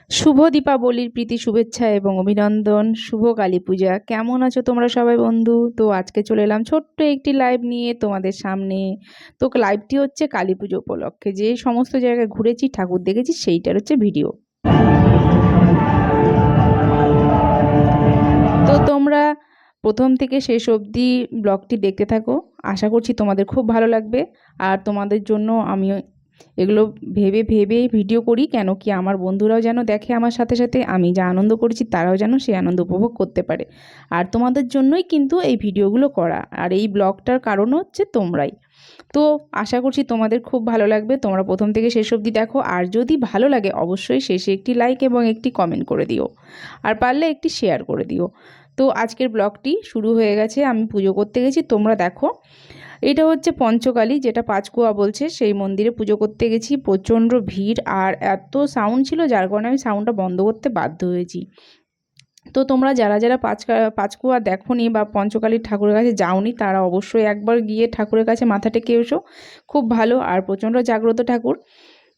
শুভ দীপাবলির প্রীতি শুভেচ্ছা এবং অভিনন্দন। শুভ কালী পূজা। কেমন আছো তোমরা সবাই বন্ধু? তো আজকে চলে এলাম ছোট্ট একটি লাইভ নিয়ে তোমাদের সামনে। তো লাইভটি হচ্ছে কালী পুজো উপলক্ষে যে সমস্ত জায়গায় ঘুরেছি, ঠাকুর দেখেছি, সেইটার হচ্ছে ভিডিও। তো তোমরা প্রথম থেকে শেষ অবধি ব্লগটি দেখতে থাকো। আশা করছি তোমাদের খুব ভালো লাগবে। আর তোমাদের জন্য আমি এগুলো ভেবে ভেবে ভিডিও করি, কেন কি আমার বন্ধুরাও যেন দেখে আমার সাথে সাথে আমি যা আনন্দ করেছি তারাও যেন সেই আনন্দ উপভোগ করতে পারে। আর তোমাদের জন্যই কিন্তু এই ভিডিওগুলো করা, আর এই ব্লগটার কারণ হচ্ছে তোমরাই। তো আশা করছি তোমাদের খুব ভালো লাগবে। তোমরা প্রথম থেকে শেষ অবধি দেখো, আর যদি ভালো লাগে অবশ্যই শেষে একটি লাইক এবং একটি কমেন্ট করে দিও, আর পারলে একটি শেয়ার করে দিও। তো আজকের ব্লগটি শুরু হয়ে গেছে। আমি পুজো করতে গেছি, তোমরা দেখো। এটা হচ্ছে পঞ্চকালী, যেটা পাঁচকুয়া বলছে, সেই মন্দিরে পুজো করতে গেছি। প্রচণ্ড ভিড় আর এত সাউন্ড ছিল, যার কারণে আমি সাউন্ডটা বন্ধ করতে বাধ্য হয়েছি। তো তোমরা যারা যারা পাঁচকুয়া দেখোনি বা পঞ্চকালীর ঠাকুরের কাছে যাওনি, তারা অবশ্যই একবার গিয়ে ঠাকুরের কাছে মাথা টেকে এসো। খুব ভালো আর প্রচণ্ড জাগ্রত ঠাকুর।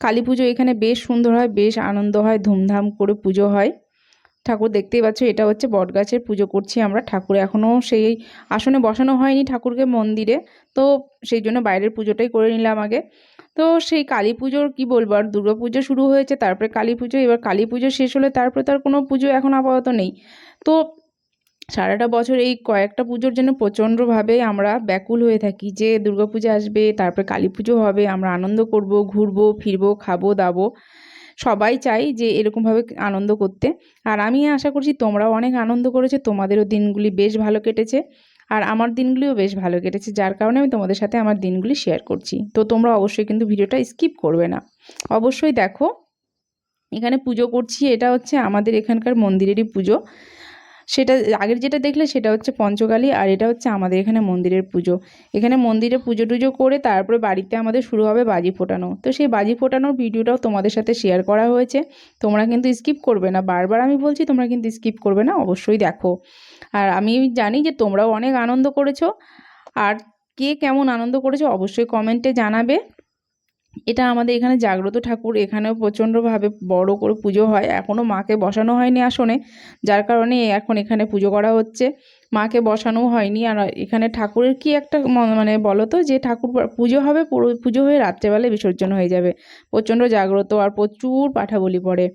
কালী পুজো এখানে বেশ সুন্দর হয়, বেশ আনন্দ হয়, ধুমধাম করে পুজো হয়। ঠাকুর দেখতেই পাচ্ছ, এটা হচ্ছে বটগাছের পুজো করছি আমরা। ঠাকুর এখনও সেই আসনে বসানো হয়নি ঠাকুরকে মন্দিরে, তো সেই জন্য বাইরের পুজোটাই করে নিলাম আগে। তো সেই কালী পুজোর কী বলবো, আর দুর্গা পুজো শুরু হয়েছে, তারপরে কালী পুজো, এবার কালী পুজো শেষ হলে তারপরে তার কোনো পুজো এখন আপাতত নেই। তো সারাটা বছর এই কয়েকটা পুজোর জন্য প্রচণ্ডভাবে আমরা ব্যাকুল হয়ে থাকি যে দুর্গাপূজা আসবে, তারপরে কালী পুজো হবে, আমরা আনন্দ করব, ঘুরবো ফিরবো, খাবো দাবো। সবাই চাই যে এরকমভাবে আনন্দ করতে। আর আমি আশা করছি তোমরাও অনেক আনন্দ করেছো, তোমাদেরও দিনগুলি বেশ ভালো কেটেছে। আর আমার দিনগুলিও বেশ ভালো কেটেছে, যার কারণে আমি তোমাদের সাথে আমার দিনগুলি শেয়ার করছি। তো তোমরা অবশ্যই কিন্তু ভিডিওটা স্কিপ করবে না, অবশ্যই দেখো। এখানে পুজো করছি, এটা হচ্ছে আমাদের এখানকার মন্দিরেরই পুজো। সেটা আগের যেটা দেখলে সেটা হচ্ছে পঞ্চকালী, আর এটা হচ্ছে আমাদের এখানে মন্দিরের পুজো। এখানে মন্দিরে পুজো টুজো করে তারপরে বাড়িতে আমাদের শুরু হবে বাজি ফোটানো। তো সেই বাজি ফোটানোর ভিডিওটাও তোমাদের সাথে শেয়ার করা হয়েছে। তোমরা কিন্তু স্কিপ করবে না, বারবার আমি বলছি তোমরা কিন্তু স্কিপ করবে না, অবশ্যই দেখো। আর আমি জানি যে তোমরাও অনেক আনন্দ করেছো, আর কে কেমন আনন্দ করেছো অবশ্যই কমেন্টে জানাবে। এটা আমাদের এখানে জাগ্রত ঠাকুর, এখানেও প্রচণ্ডভাবে বড় করে পুজো হয়। এখনও মাকে বসানো হয়নি আসনে, যার কারণে এখন এখানে পুজো করা হচ্ছে। মাকে বসানো হয়নি। আর এখানে ঠাকুরের কি একটা মানে বলো তো, যে ঠাকুর পুজো হবে, পুরো পুজো হয়ে রাত্রেবেলায় বিসর্জন হয়ে যাবে। প্রচণ্ড জাগ্রত আর প্রচুর পাঠা বলি পড়ে।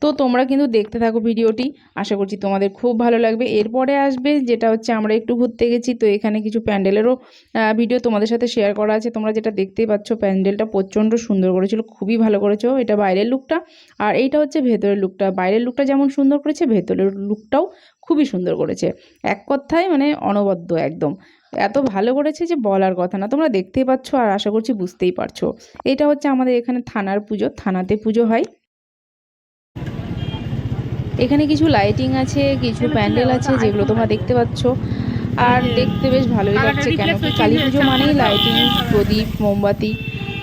তো তোমরা কিন্তু দেখতে থাকো ভিডিওটি, আশা করছি তোমাদের খুব ভালো লাগবে। এরপরে আসবে যেটা হচ্ছে আমরা একটু ঘুরতে গেছি, তো এখানে কিছু প্যান্ডেলেরও ভিডিও তোমাদের সাথে শেয়ার করা আছে। তোমরা যেটা দেখতেই পাচ্ছ, প্যান্ডেলটা প্রচণ্ড সুন্দর করেছিল, খুবই ভালো করেছো। এটা বাইরের লুকটা, আর এইটা হচ্ছে ভেতরের লুকটা। বাইরের লুকটা যেমন সুন্দর করেছে, ভেতরের লুকটাও খুবই সুন্দর করেছে। এক কথায় মানে অনবদ্য একদম। এত ভালো করেছে যে বলার কথা না। তোমরা দেখতেই পাচ্ছ আর আশা করছি বুঝতেই পারছো। এটা হচ্ছে আমাদের এখানে থানার পুজো, থানাতে পুজো হয়। এখানে কিছু লাইটিং আছে, কিছু প্যান্ডেল আছে, যেগুলো তোমরা দেখতে পাচ্ছ। আর দেখতে বেশ ভালোই লাগছে, কেন কি কালী পুজো মানেই লাইটিং, প্রদীপ, মোমবাতি।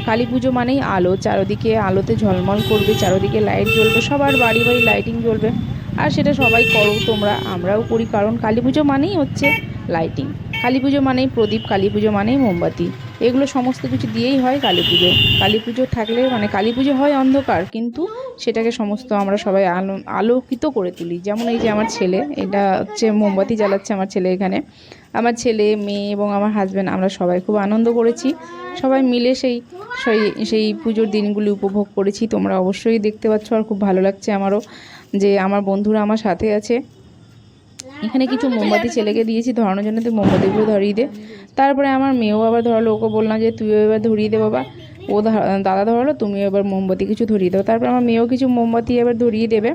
কালী পুজো মানেই আলো, চারদিকে আলোতে ঝলমল করবে, চারদিকে লাইট জ্বলবে, সবার বাড়ি বাড়ি লাইটিং জ্বলবে। আর সেটা সবাই করো তোমরা, আমরাও করি, কারণ কালী পুজো মানেই হচ্ছে লাইটিং। কালী পুজো মানেই প্রদীপ, কালী পুজো মানেই মোমবাতি। এগুলো সমস্ত কিছু দিয়েই হয় কালী পুজো। কালী পুজো থাকলে মানে কালী পুজো হয় অন্ধকার, কিন্তু সেটাকে সমস্ত আমরা সবাই আলোকিত করে তুলি। যেমন এই যে আমার ছেলে, এটা হচ্ছে মোমবাতি জ্বালাচ্ছে আমার ছেলে এখানে। আমার ছেলে, মেয়ে এবং আমার হাজব্যান্ড, আমরা সবাই খুব আনন্দ করেছি। সবাই মিলে সেই সেই সেই পুজোর দিনগুলি উপভোগ করেছি। তোমরা অবশ্যই দেখতে পাচ্ছ, আর খুব ভালো লাগছে আমারও যে আমার বন্ধুরা আমার সাথে আছে। এখানে কিছু মোমবাতি ছেলেকে দিয়েছি ধরানোর জন্য, তুই মোমবাতিগুলো ধরিয়ে দে। তারপরে আমার মেয়েও আবার ধরালো, ওকে বললাম যে তুইও এবার ধরিয়ে দে বাবা। ও দাদা ধরালো, তুমিও এবার মোমবাতি কিছু ধরিয়ে দেবো। তারপর আমার মেয়েও কিছু মোমবাতি এবার ধরিয়ে দেবে।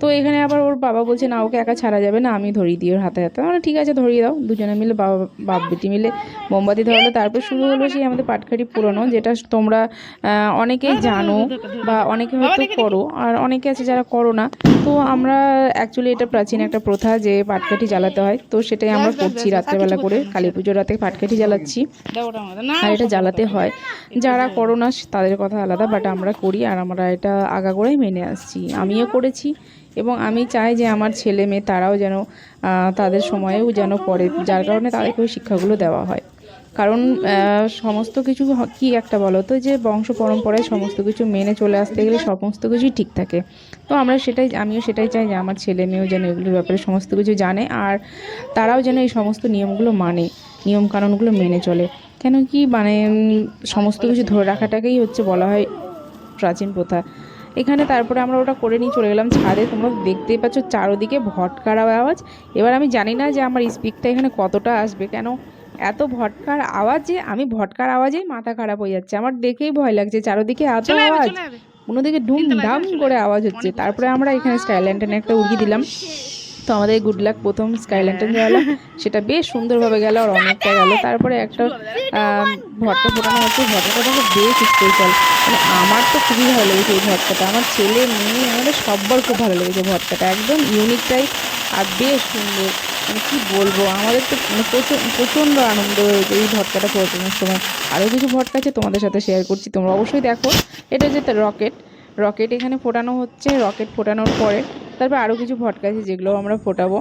তো এখানে আবার ওর বাবা বলছে না, ওকে একা ছাড়া যাবে না, আমি ধরিয়ে দিই ওর হাতে হাতে। আমরা ঠিক আছে ধরিয়ে দাও। দুজনে মিলে বাপ বেটি মিলে মোমবাতি ধরালো। তারপর শুরু হলো সেই আমাদের পাটকাঠি পুরনো, যেটা তোমরা অনেকেই জানো বা অনেকে হয়তো করো, আর অনেকে আছে যারা করো না। তো আমরা অ্যাকচুয়ালি এটা প্রাচীন একটা প্রথা যে পাটকাঠি জ্বালাতে হয়, তো সেটাই আমরা করছি রাত্রেবেলা করে। কালী পুজোর রাতে পাটকাঠি জ্বালাচ্ছি, আর এটা জ্বালাতে হয়। যারা করো না তাদের কথা আলাদা, বাট আমরা করি, আর আমরা এটা আগাগোড়াই মেনে আসছি। আমিও করেছি, এবং আমি চাই যে আমার ছেলে মেয়ে তারাও যেন তাদের সময়েও যেন করে, যার কারণে তাদেরকে ওই শিক্ষাগুলো দেওয়া হয়। কারণ সমস্ত কিছু কি একটা বলো তো, যে বংশ পরম্পরায় সমস্ত কিছু মেনে চলে আসতে গেলে সমস্ত কিছুই ঠিক থাকে। তো আমিও সেটাই চাই যে আমার ছেলে মেয়েও যেন এগুলোর ব্যাপারে সমস্ত কিছু জানে, আর তারাও যেন এই সমস্ত নিয়মগুলো মানে, নিয়ম কানুনগুলো মেনে চলে। কেন কি মানে সমস্ত কিছু ধরে রাখাটাকেই হচ্ছে বলা হয় প্রাচীন প্রথা। এখানে তারপরে আমরা ওটা করে নিয়ে চলে গেলাম ছাদে। তোমরা দেখতেই পাচ্ছ চারোদিকে ভটকার আওয়াজ। এবার আমি জানি না যে আমার স্পিকটা এখানে কতটা আসবে, কেন এত ভটকার আওয়াজ যে আমি ভটকার আওয়াজেই মাথা খারাপ হয়ে যাচ্ছে। আমার দেখেই ভয় লাগছে, চারোদিকে এত আওয়াজ, কোনোদিকে ধুমধাম করে আওয়াজ হচ্ছে। তারপরে আমরা এখানে স্কাই ল্যান্টার্ন একটা উড়িয়ে দিলাম। তো আমাদের গুড লাক প্রথম স্কাই ল্যান্টার্ন জ্বালালাম, সেটা বেশ সুন্দরভাবে গেল আর অনেকটা গেল। তারপরে একটা ভটকা ফোটানো হচ্ছে, ভটকাটা দেখো বেশ স্পেশাল, মানে আমার তো খুবই ভালো লেগেছে এই ভটকাটা, আমার ছেলে মেয়ে আমাদের সবার খুব ভালো লেগেছে ভটকাটা, একদম ইউনিক টাইপ আর বেশ সুন্দর। মানে কী বলবো, আমাদের তো মানে প্রচণ্ড আনন্দ হয়েছে এই ভটকাটা ফোটানোর সময়। আরও কিছু ভটকা আছে তোমাদের সাথে শেয়ার করছি, তোমরা অবশ্যই দেখো। এটা যে রকেট, রকেট এখানে ফোটানো হচ্ছে। রকেট ফোটানোর পরে তারপর আরও কিছু ভটকা আছে যেগুলো আমরা ফোটাবো।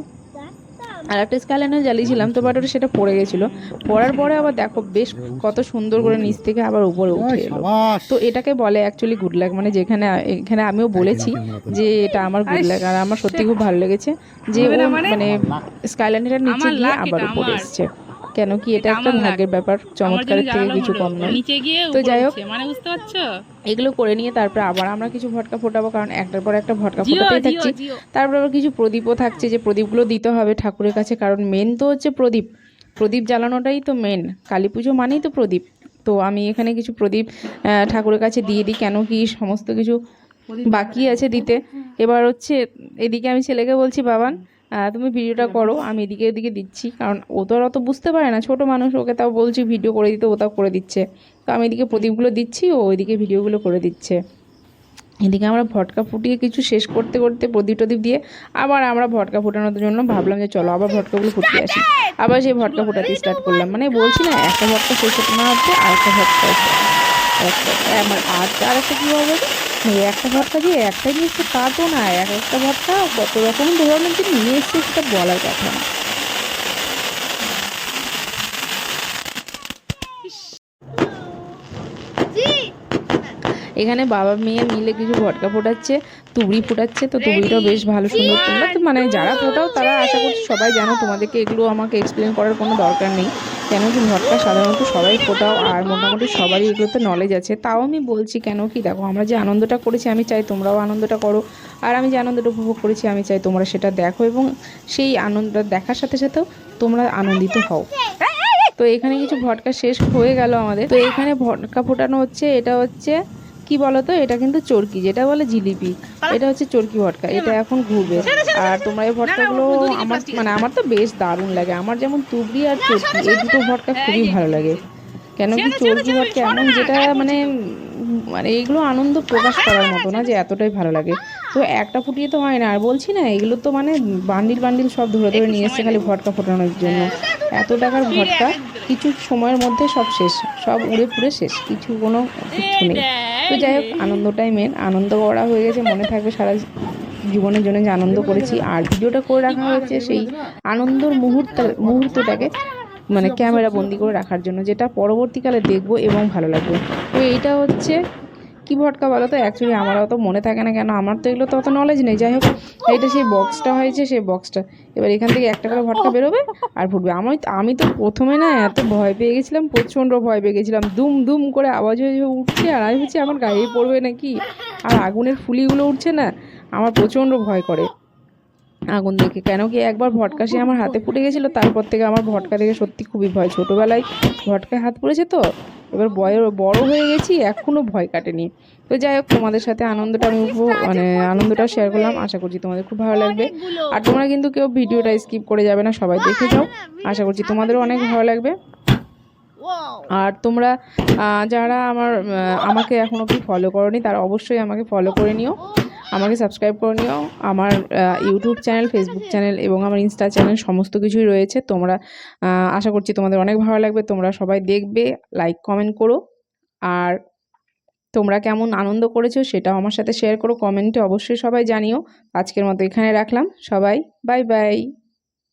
আর একটা স্কাইলাইনার জ্বালিয়েছিলাম, তো বাট ওটা সেটা পড়ে গেছিলো। পড়ার পরে আবার দেখো বেশ কত সুন্দর করে নিচ থেকে আবার উপরে উঠে এলো। তো এটাকে বলে অ্যাকচুয়ালি গুড লাক, মানে যেখানে এখানে আমিও বলেছি যে এটা আমার গুড লাক, আর আমার সত্যি খুব ভালো লেগেছে যে ও মানে স্কাইলাইনারটার নিচে গিয়ে আবার উপরে এসছে। কেন কি এটা একটা ভাগ্যের ব্যাপার, চমৎকারের থেকে কিছু কম নয়। তো যাই হোক, মানে বুঝতে পারছো, এগুলো করে নিয়ে তারপরে আবার আমরা কিছু ভটকা ফোটাবো, কারণ একটার পর একটা ভটকা ফোটাতেই থাকছি। তারপর আবার কিছু প্রদীপও থাকছে, যে প্রদীপগুলো দিতে হবে ঠাকুরের কাছে, কারণ মেন তো হচ্ছে প্রদীপ, প্রদীপ জ্বালানোটাই তো মেন। কালী পুজো মানেই তো প্রদীপ। তো আমি এখানে কিছু প্রদীপ ঠাকুরের কাছে দিয়ে দিই, কেন কি সমস্ত কিছু বাকি আছে দিতে। এবার হচ্ছে এদিকে আমি ছেলেকে বলছি, বাবান তুমি ভিডিওটা করো, আমি এদিকে এদিকে দিচ্ছি, কারণ ও তো আর অত বুঝতে পারে না, ছোট মানুষ, ওকে তাও বলছি ভিডিও করে দিতে, ও তাও করে দিচ্ছে। তো আমি এদিকে প্রদীপগুলো দিচ্ছি, ও ওইদিকে ভিডিওগুলো করে দিচ্ছে। এদিকে আমরা ভটকা ফুটিয়ে কিছু শেষ করতে করতে প্রদীপ টদীপ দিয়ে আবার আমরা ভটকা ফোটানোর জন্য ভাবলাম যে চলো আবার ভটকাগুলো ফুটিয়ে আসি। আবার সেই ভটকা ফোটাতে স্টার্ট করলাম, মানে বলছি না একটা ভটকা শেষ হতে না হতে আর একটা ভটকা আমার আর একটা কী হবে, একটা ভটকা দিয়ে একটাই নিয়ে এসছে তা তো না, এক একটা ভটকা কত রকম ধরনের যে নিয়ে এসছে সেটা বলার কথা না। এখানে বাবা মেয়ে মিলে কিছু ভটকা ফোটাচ্ছে, তুবড়ি ফোটাচ্ছে। তো তুবড়িটাও বেশ ভালো সুন্দর। তোমরা তো মানে যারা ফোটাও তারা আশা করছি সবাই জানো, তোমাদেরকে এগুলো আমাকে এক্সপ্লেন করার কোনো দরকার নেই। কেন কি ভটকা সাধারণত সবাই ফোটাও, আর মোটামুটি সবারই এগুলোতে নলেজ আছে। তাও আমি বলছি, কেন কি দেখো আমরা যে আনন্দটা করেছি আমি চাই তোমরাও আনন্দটা করো, আর আমি যে আনন্দটা উপভোগ করেছি আমি চাই তোমরা সেটা দেখো, এবং সেই আনন্দটা দেখার সাথে সাথেও তোমরা আনন্দিত হও। তো এখানে কিছু ভটকা শেষ হয়ে গেল আমাদের। তো এখানে ভটকা ফোটানো হচ্ছে, এটা হচ্ছে কি বলতো, এটা কিন্তু চরকি, যেটা বলে জিলিপি, এটা হচ্ছে চরকি ভটকা, এটা এখন ঘুরবে। আর তোমরা এই ভটকাগুলো আমার তো বেশ দারুণ লাগে, আমার যেমন তুবড়ি আর চরকি এই দুটো ভটকা খুবই ভালো লাগে। কেন কি চরকি ভটকা এমন যেটা মানে মানে এইগুলো আনন্দ প্রকাশ করার মতো না, যে এতটাই ভালো লাগে। তো একটা ফুটিয়ে তো হয় না, আর বলছি না এগুলো তো মানে বান্ডিল বান্ডিল সব ধরে ধরে নিয়ে এসছে খালি ভটকা ফোটানোর জন্য। এত টাকার ভটকা কিছু সময়ের মধ্যে সব শেষ, সব উড়ে পুড়ে শেষ, কোনো কিচ্ছু নেই। তো যাই হোক, আনন্দটাই মেন, আনন্দ করা হয়ে গেছে, মনে থাকবে সারা জীবনের জন্য যে আনন্দ করেছি। আর ভিডিওটা করে রাখা হয়েছে সেই আনন্দর মুহূর্তটাকে মানে ক্যামেরা বন্দি করে রাখার জন্য, যেটা পরবর্তীকালে দেখবো এবং ভালো লাগবে। তো এইটা হচ্ছে কি ভটকা বলো তো, অ্যাকচুয়ালি আমার অত মনে থাকে না, কেন আমার তো এগুলো তো অত নলেজ নেই। যাই হোক, এইটা সেই বক্সটা হয়েছে, সেই বক্সটা এবার এখান থেকে একটা করে ভটকা বেরোবে আর ফুটবে। আমি তো প্রথমে না এত ভয় পেয়ে গেছিলাম, প্রচণ্ড ভয় পেয়ে গেছিলাম, দুম দুম করে আওয়াজ হয়ে উঠছে, আর আমি ভাবছি আমার গায়ে পড়বে নাকি, আর আগুনের ফুলিগুলো উঠছে না, আমার প্রচণ্ড ভয় করে আগুন দেখে। কেন কি একবার ভটকা সে আমার হাতে ফুটে গেছিলো, তারপর থেকে আমার ভটকা দেখে সত্যি খুবই ভয়। ছোটোবেলায় ভটকায় হাত পড়েছে, তো এবার বড় হয়ে গেছি, এখনও ভয় কাটেনি। তো যাই হোক, তোমাদের সাথে আনন্দটা আমি মানে আনন্দটা শেয়ার করলাম, আশা করছি তোমাদের খুব ভালো লাগবে। আর তোমরা কিন্তু কেউ ভিডিওটা স্কিপ করে যাবে না, সবাই দেখে যাও, আশা করছি তোমাদেরও অনেক ভালো লাগবে। আর তোমরা যারা আমাকে এখনও অবধি ফলো করোনি তারা অবশ্যই আমাকে ফলো করে নিও, আমাকে সাবস্ক্রাইব করে নিও। আমার ইউটিউব চ্যানেল, ফেসবুক চ্যানেল এবং আমার ইনস্টা চ্যানেল সমস্ত কিছুই রয়েছে। তোমরা আশা করছি তোমাদের অনেক ভালো লাগবে, তোমরা সবাই দেখবে, লাইক কমেন্ট করো। আর তোমরা কেমন আনন্দ করেছো সেটাও আমার সাথে শেয়ার করো কমেন্টে, অবশ্যই সবাই জানিও। আজকের মতো এখানে রাখলাম, সবাই বাই বাই।